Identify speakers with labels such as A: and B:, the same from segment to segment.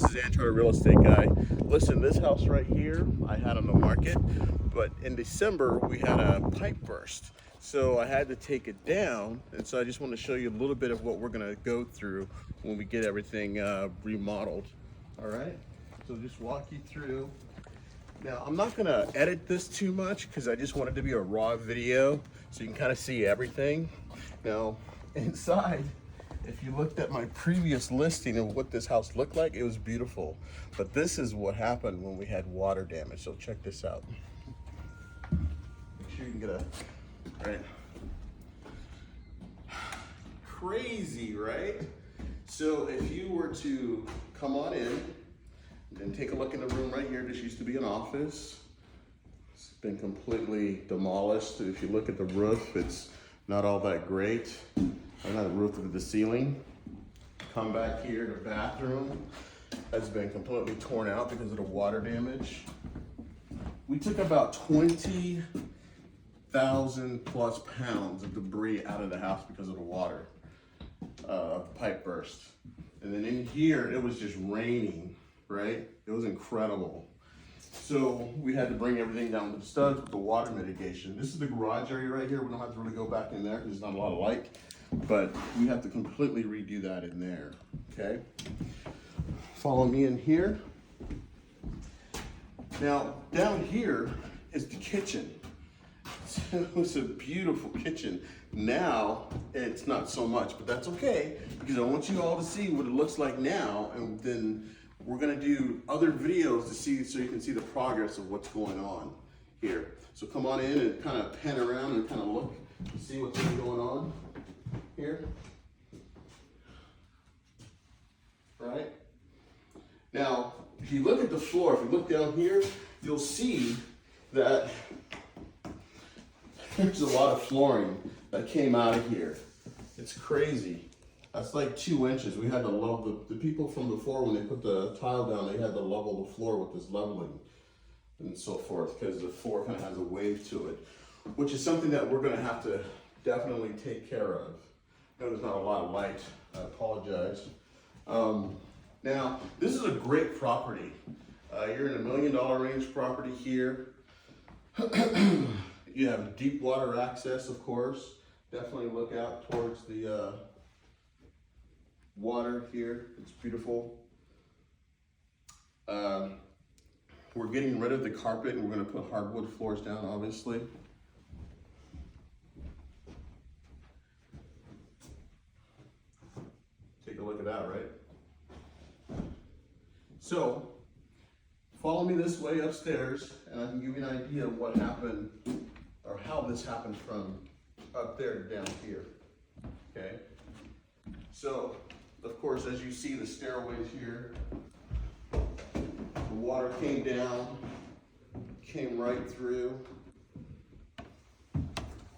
A: This is Antar, real estate guy. Listen, this house right here, I had on the market, but in December we had a pipe burst. So I had to take it down, and so I just want to show you a little bit of what we're gonna go through when we get everything remodeled. All right, so just walk you through. Now, I'm not gonna edit this too much because I just want it to be a raw video so you can kind of see everything. Now, inside, if you looked at my previous listing of what this house looked like, it was beautiful. But this is what happened when we had water damage. So check this out. Make sure you can get a, right? Crazy, right? So if you were to come on in and take a look in the room right here, this used to be an office. It's been completely demolished. If you look at the roof, it's not all that great. Not the roof of the ceiling. Come back here, the bathroom has been completely torn out because of the water damage. We took about 20,000 plus pounds of debris out of the house because of the water, of the pipe burst. And then in here, it was just raining, right? It was incredible. So we had to bring everything down to the studs with the water mitigation. This is the garage area right here. We don't have to really go back in there because there's not a lot of light. But we have to completely redo that in there, okay? Follow me in here. Now, down here is the kitchen. It was a beautiful kitchen. Now, it's not so much, but that's okay, because I want you all to see what it looks like now, and then we're gonna do other videos to see, so you can see the progress of what's going on here. So come on in and kind of pan around and kind of look, see what's been going on here, right? Now, if you look at the floor, if you look down here, you'll see that there's a lot of flooring that came out of here. It's crazy. That's like 2 inches. We had to level, the people from before, when they put the tile down, they had to level the floor with this leveling and so forth, because the floor kind of has a wave to it, which is something that we're gonna have to definitely take care of. No, there's not a lot of light, I apologize. Now, this is a great property. You're in $1 million range property here. You have deep water access, of course. Definitely look out towards the water here. It's beautiful. We're getting rid of the carpet and we're gonna put hardwood floors down, obviously. Take a look at that, right? So, follow me this way upstairs and I can give you an idea of what happened, or how this happened from up there to down here, okay? So, of course, as you see the stairways here, the water came down, came right through,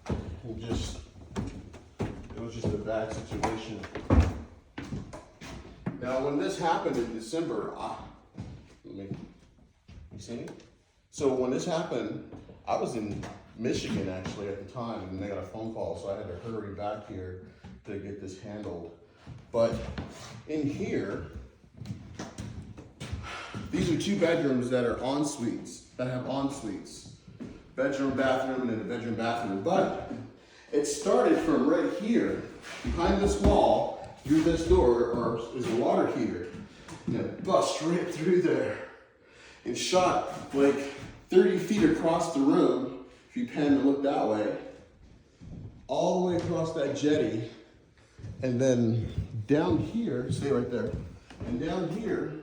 A: and it was just a bad situation. Now, when this happened in December, you see me? So when this happened, I was in Michigan actually at the time, and they got a phone call, so I had to hurry back here to get this handled. But in here, these are 2 bedrooms that are en suites, that have en suites. Bedroom, bathroom, and then a bedroom, bathroom. But it started from right here, behind this wall, through this door, is a water heater. And it bust right through there and shot like 30 feet across the room, if you pan and look that way, all the way across that jetty. And then down here, stay right there, and down here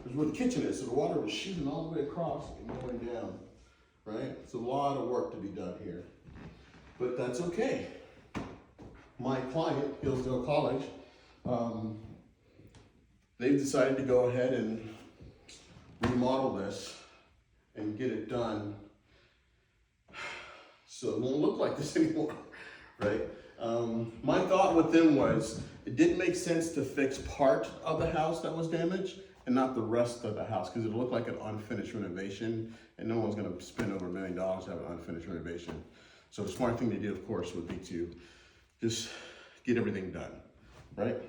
A: is where the kitchen is. So the water was shooting all the way across and going down, right? It's a lot of work to be done here, but that's okay. My client, Hillsdale College, they've decided to go ahead and remodel this and get it done so it won't look like this anymore, right? My thought with them was, it didn't make sense to fix part of the house that was damaged and not the rest of the house, because it looked like an unfinished renovation, and no one's gonna spend over $1 million to have an unfinished renovation. So the smart thing to do, of course, would be to just get everything done, right?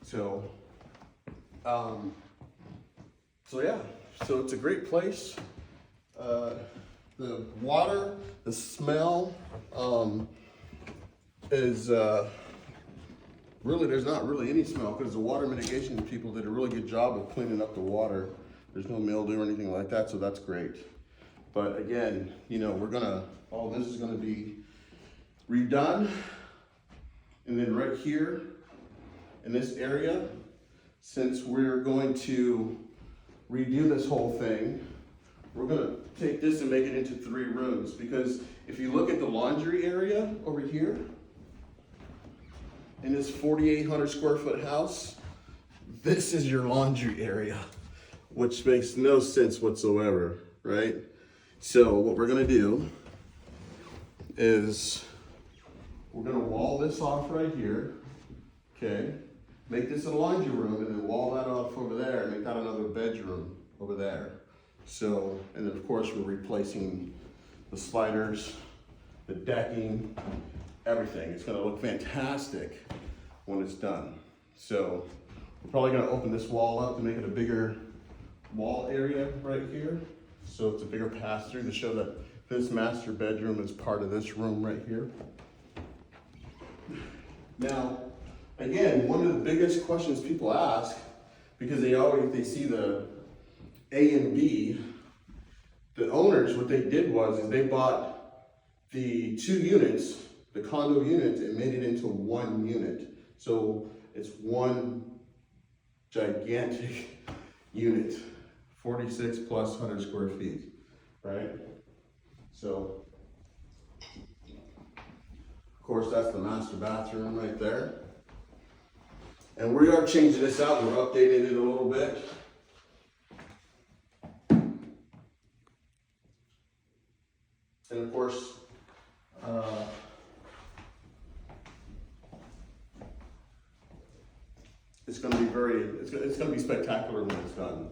A: So So yeah, so it's a great place. The water, the smell is really, there's not really any smell because the water mitigation people did a really good job of cleaning up the water. There's no mildew or anything like that, so that's great. But again, you know, all this is gonna be redone. And then right here in this area, since we're going to redo this whole thing, we're gonna take this and make it into 3 rooms, because if you look at the laundry area over here, in this 4,800 square foot house, this is your laundry area, which makes no sense whatsoever, right? So what we're gonna do is we're gonna wall this off right here, okay? Make this a laundry room and then wall that off over there and make that another bedroom over there. So, and then of course we're replacing the sliders, the decking, everything. It's gonna look fantastic when it's done. So we're probably gonna open this wall up to make it a bigger wall area right here. So it's a bigger pass through to show that this master bedroom is part of this room right here. Now, again, one of the biggest questions people ask, because they see the A and B, the owners, what they did is they bought the 2 units, the condo units, and made it into 1 unit. So it's one gigantic unit, 46 plus 100 square feet, right? So, of course, that's the master bathroom right there. And we are changing this out, we're updating it a little bit. And of course, it's going to be it's going to be spectacular when it's done.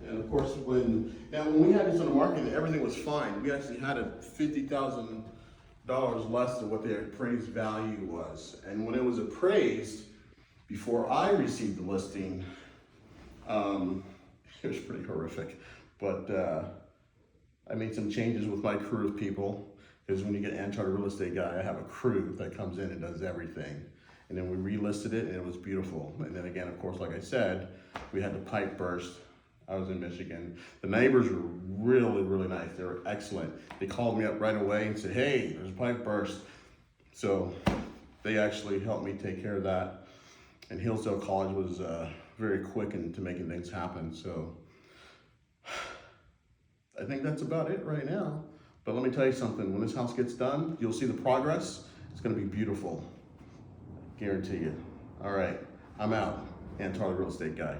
A: And of course, when we had this on the market, everything was fine. We actually had a $50,000 less than what the appraised value was. And when it was appraised, before I received the listing, it was pretty horrific. But I made some changes with my crew of people, because when you get Antar real estate guy, I have a crew that comes in and does everything. And then we relisted it and it was beautiful. And then again, of course, like I said, we had the pipe burst. I was in Michigan. The neighbors were really, really nice. They were excellent. They called me up right away and said, hey, there's a pipe burst. So they actually helped me take care of that. And Hillsdale College was very quick into making things happen. So I think that's about it right now. But let me tell you something, when this house gets done, you'll see the progress. It's gonna be beautiful, guarantee you. All right, I'm out. Antar, the real estate guy.